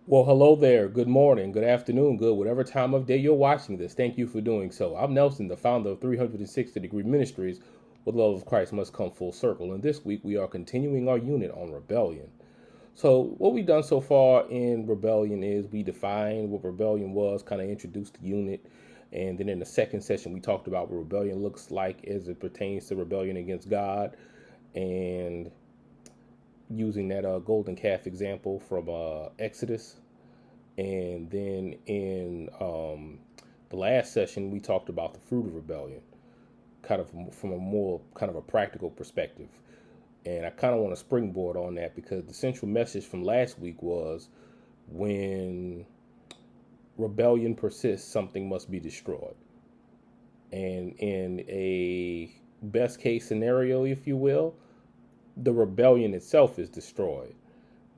Well, hello there. Good morning, good afternoon, good whatever time of day you're watching this. Thank you for doing so. I'm Nelson, the founder of 360 Degree Ministries, where the love of Christ must come full circle. And this week we are continuing our unit on rebellion. So, what we've done so far in rebellion is we defined what rebellion was, kind of introduced the unit. And then in the second session, we talked about what rebellion looks like as it pertains to rebellion against God and using that golden calf example from Exodus. And then in the last session, we talked about the fruit of rebellion, kind of from a more kind of a practical perspective. And I kind of want to springboard on that because the central message from last week was when rebellion persists, something must be destroyed. And in a best case scenario, if you will, the rebellion itself is destroyed.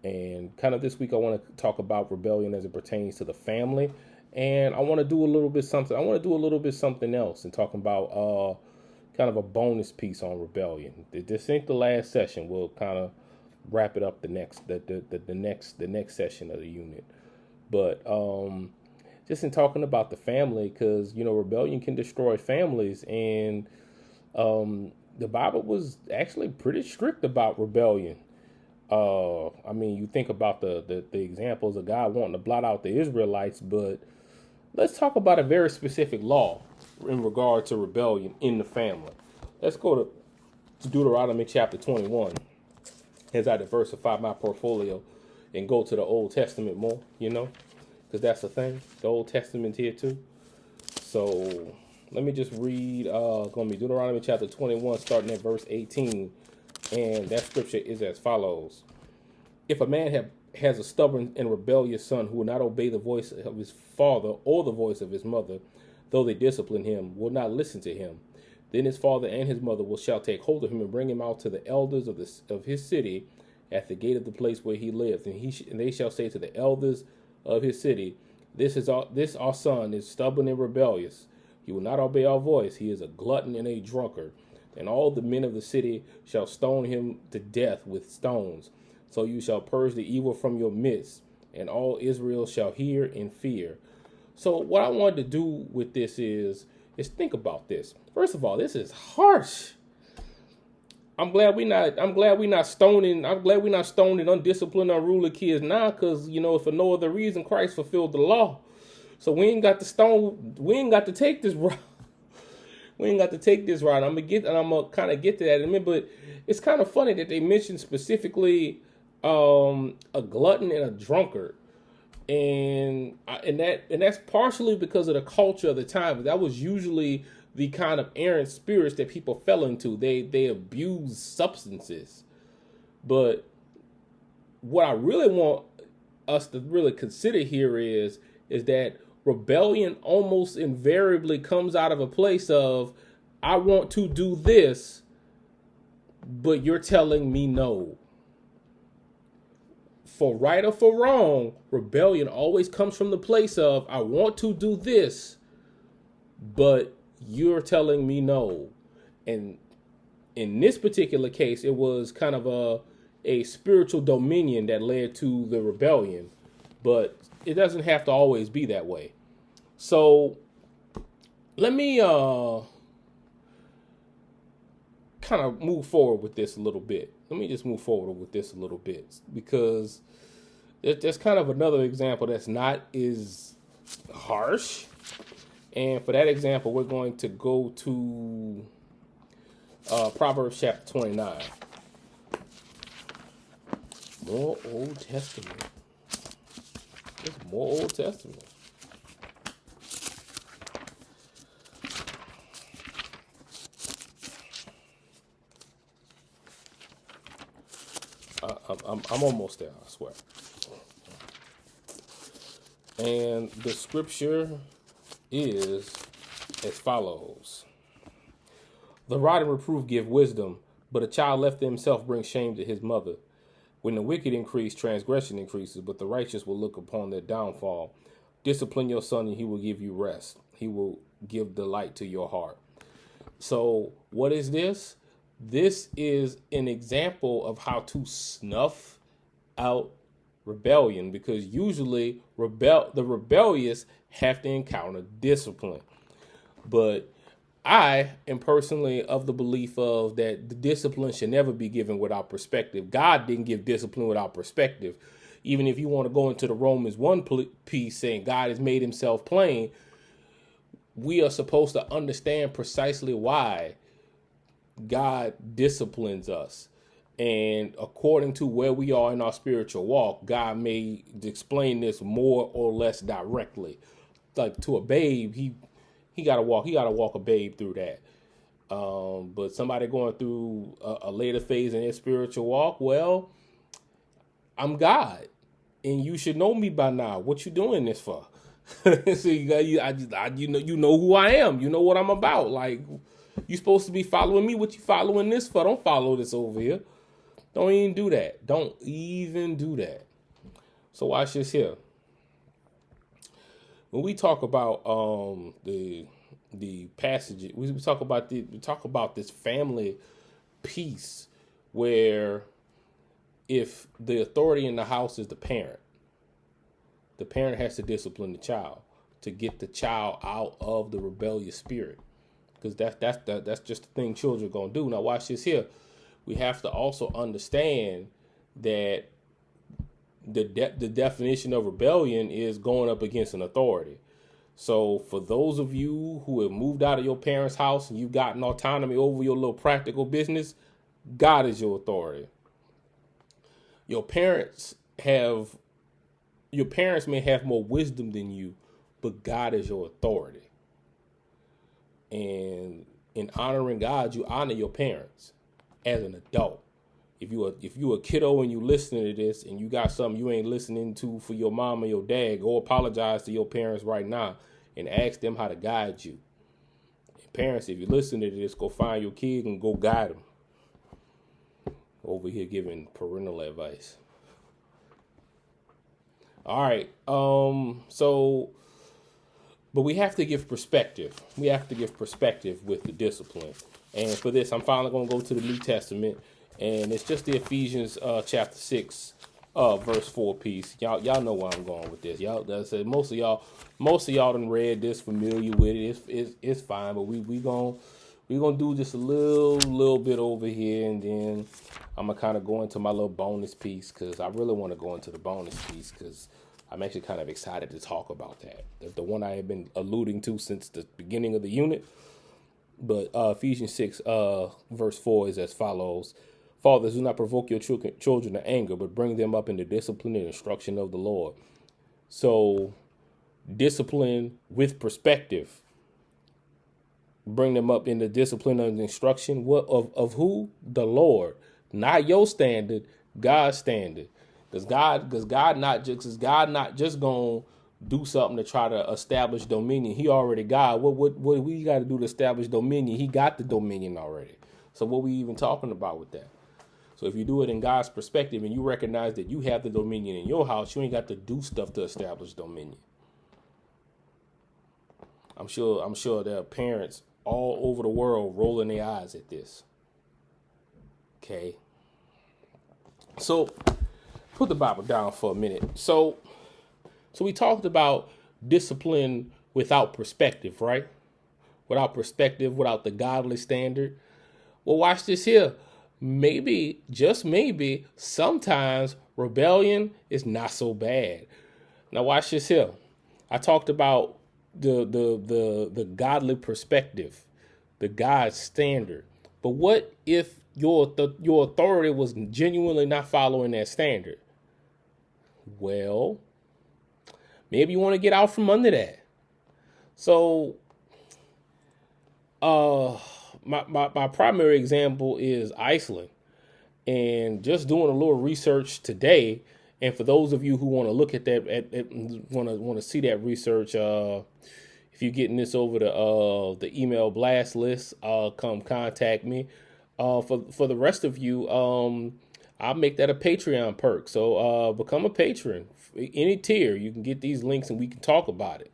And kind of this week, I want to talk about rebellion as it pertains to the family. And I want to do a little bit something. I want to do a little bit something else and talking about kind of a bonus piece on rebellion. This ain't the last session. We'll kind of wrap it up the next session of the unit. But just in talking about the family, because rebellion can destroy families, and the Bible was actually pretty strict about rebellion. I mean, you think about the examples of God wanting to blot out the Israelites, but let's talk about a very specific law in regard to rebellion in the family. Let's go to Deuteronomy chapter 21 as I diversify my portfolio and go to the Old Testament more, because that's the thing. The Old Testament here too. So let me just read, going to be Deuteronomy chapter 21, starting at verse 18. And that scripture is as follows. If a man has a stubborn and rebellious son who will not obey the voice of his father or the voice of his mother, though they discipline him, will not listen to him, then his father and his mother shall take hold of him and bring him out to the elders of his city at the gate of the place where he lives. And they shall say to the elders of his city, this our son is stubborn and rebellious. He will not obey our voice. He is a glutton and a drunkard. And all the men of the city shall stone him to death with stones. So you shall purge the evil from your midst, and all Israel shall hear and fear. So what I wanted to do with this is think about this. First of all, this is harsh. I'm glad we not stoning undisciplined, unruly kids now, because if for no other reason Christ fulfilled the law. So we ain't got to stone. We ain't got to take this route. We ain't got to take this route. I'm gonna kind of get to that in a minute. But it's kind of funny that they mentioned specifically a glutton and a drunkard, and that's partially because of the culture of the time. That was usually the kind of errant spirits that people fell into. They abused substances. But what I really want us to really consider here is that rebellion almost invariably comes out of a place of, I want to do this, but you're telling me no. For right or for wrong, rebellion always comes from the place of, I want to do this, but you're telling me no. And in this particular case, it was kind of a spiritual dominion that led to the rebellion, but it doesn't have to always be that way. So let me kind of move forward with this a little bit. Let me just move forward with this a little bit, because there's kind of another example that's not as harsh. And for that example, we're going to go to Proverbs chapter 29. More Old Testament. There's more Old Testament. I'm almost there, I swear. And the scripture is as follows. The rod and reproof give wisdom, but a child left to himself brings shame to his mother. When the wicked increase, transgression increases, but the righteous will look upon their downfall. Discipline your son, and he will give you rest. He will give delight to your heart. So what is this? This is an example of how to snuff out rebellion, because usually the rebellious have to encounter discipline. But I am personally of the belief of that the discipline should never be given without perspective. God didn't give discipline without perspective. Even if you want to go into the Romans 1 piece saying God has made himself plain, we are supposed to understand precisely why God disciplines us. And according to where we are in our spiritual walk, God may explain this more or less directly. Like to a babe, he gotta walk a babe through that. But somebody going through a later phase in their spiritual walk, well, I'm God, and you should know me by now. What you doing this for? So you know who I am. You know what I'm about. Like, you supposed to be following me. What you following this for? Don't follow this over here. Don't even do that. Don't even do that. So watch this here. When we talk about the passage, we talk about this family piece where if the authority in the house is the parent has to discipline the child to get the child out of the rebellious spirit, because that's just the thing children are gonna do. Now watch this here. We have to also understand that the definition of rebellion is going up against an authority. So for those of you who have moved out of your parents' house and you've gotten autonomy over your little practical business, God is your authority. Your parents may have more wisdom than you, but God is your authority. And in honoring God, you honor your parents as an adult. If you a kiddo and you listening to this and you got something you ain't listening to for your mom or your dad, go apologize to your parents right now and ask them how to guide you. And parents, if you listen to this, go find your kid and go guide them. Over here giving parental advice. All right. But we have to give perspective. We have to give perspective with the discipline. And for this, I'm finally going to go to the New Testament. And it's just the Ephesians chapter 6, verse 4 piece. Y'all know where I'm going with this. Most of y'all done read this, familiar with it. It's fine, but we gonna do just a little bit over here, and then I'm gonna kind of go into my little bonus piece, because I really want to go into the bonus piece because I'm actually kind of excited to talk about that. The one I have been alluding to since the beginning of the unit. But Ephesians 6, verse 4 is as follows. Fathers, do not provoke your children to anger, but bring them up in the discipline and instruction of the Lord. So, discipline with perspective. Bring them up in the discipline and instruction of who? The Lord. Not your standard, God's standard. Because God not just gonna do something to try to establish dominion. He already God. What we got to do to establish dominion? He got the dominion already. So what we even talking about with that? So if you do it in God's perspective and you recognize that you have the dominion in your house, you ain't got to do stuff to establish dominion. I'm sure there are parents all over the world rolling their eyes at this. Okay. So put the Bible down for a minute. So we talked about discipline without perspective, right? Without perspective, without the godly standard. Well, watch this here. Maybe, just maybe, sometimes rebellion is not so bad. Now watch this here. I talked about the godly perspective, the God standard. But what if your authority was genuinely not following that standard? Well, maybe you want to get out from under that. So, my primary example is Iceland, and just doing a little research today. And for those of you who want to look at that, want to see that research, if you're getting this over the email blast list, come contact me. For the rest of you, I'll make that a Patreon perk. So become a patron. Any tier, you can get these links, and we can talk about it.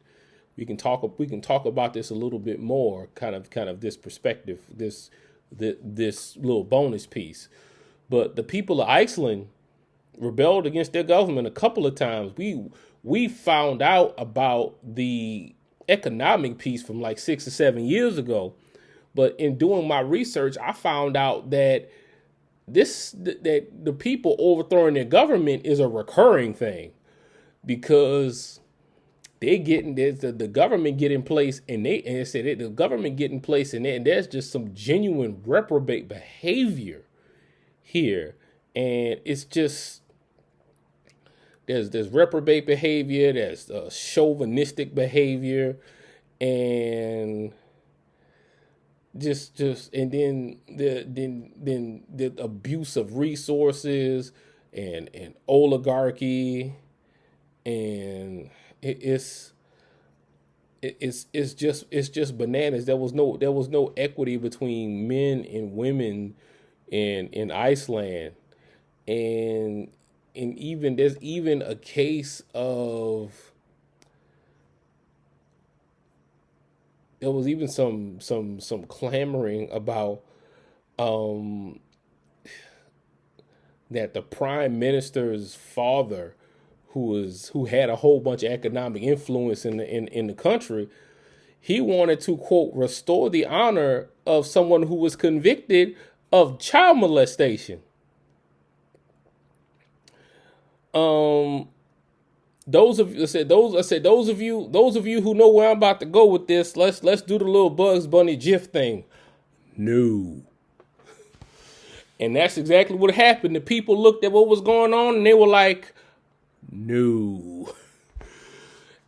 We can talk about this a little bit more, kind of this perspective, this little bonus piece. But the people of Iceland, rebelled against their government a couple of times. We found out about the economic piece from like 6 or 7 years ago, but in doing my research, I found out that that the people overthrowing their government is a recurring thing, because they getting the government get in place, and they said the government get in place, and there's just some genuine reprobate behavior here, and it's just there's reprobate behavior, there's chauvinistic behavior, and just and then the abuse of resources and oligarchy, and it's just bananas. There was no equity between men and women in Iceland, and even there's even a case of, there was even some clamoring about that the prime minister's father, who had a whole bunch of economic influence in the country, he wanted to, quote, restore the honor of someone who was convicted of child molestation. Those of you who know where I'm about to go with this, let's do the little Bugs Bunny GIF thing. No. And that's exactly what happened. The people looked at what was going on and they were like, no.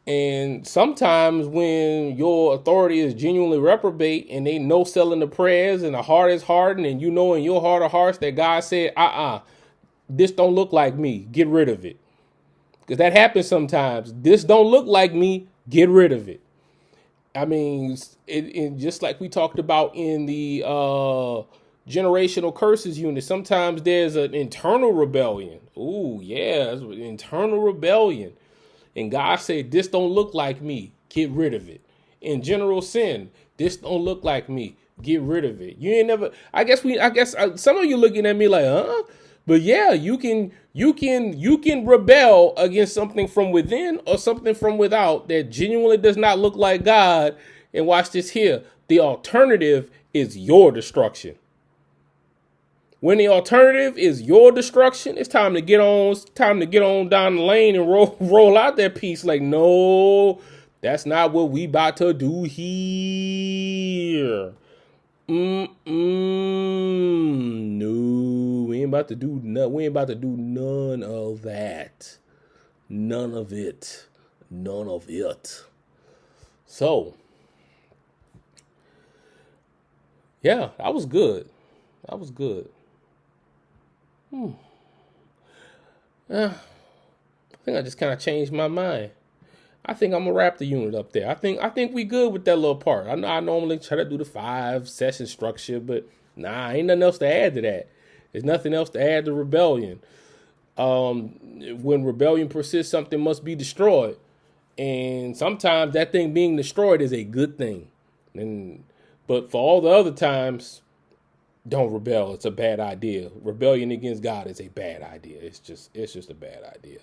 And sometimes when your authority is genuinely reprobate and they know selling the prayers and the heart is hardened, and you know in your heart of hearts that God said, this don't look like me, get rid of it. Because that happens sometimes. This don't look like me, get rid of it. I mean, it just like we talked about in the generational curses unit, sometimes there's an internal rebellion. Ooh, yeah, that's an internal rebellion. And God said, this don't look like me, get rid of it. In general sin, this don't look like me, get rid of it. You ain't never, I guess some of you looking at me like, huh? But yeah, you can rebel against something from within or something from without that genuinely does not look like God. And watch this here. The alternative is your destruction. When the alternative is your destruction, it's time to get on down the lane and roll out that piece. Like, no, that's not what we about to do here. No, we ain't about to do none of that. None of it. So, yeah, that was good. I think I just kind of changed my mind. I think I'm gonna wrap the unit up there. I think we good with that little part. I know I normally try to do the 5-session structure, but ain't nothing else to add to that. There's nothing else to add to rebellion. When rebellion persists, something must be destroyed, and sometimes that thing being destroyed is a good thing. But for all the other times, don't rebel. It's a bad idea. Rebellion against God is a bad idea. It's just a bad idea.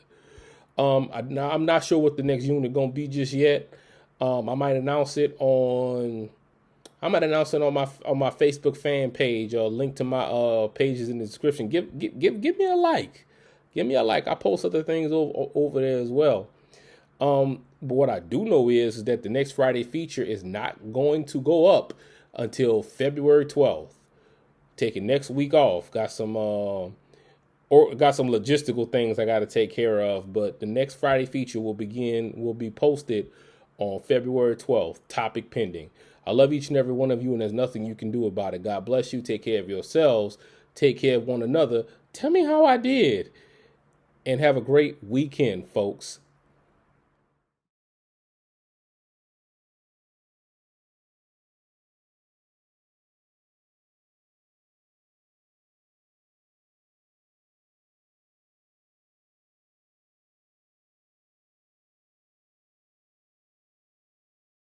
I'm not sure what the next unit gonna be just yet. I might announce it on my Facebook fan page. Link to my pages in the description. Give me a like. Give me a like. I post other things over there as well. But what I do know is that the next Friday feature is not going to go up until February 12th. Taking next week off. Got some logistical things I got to take care of, but the next Friday feature will be posted on February 12th, topic pending. I love each and every one of you, and there's nothing you can do about it. God bless you. Take care of yourselves. Take care of one another. Tell me how I did. And have a great weekend, folks.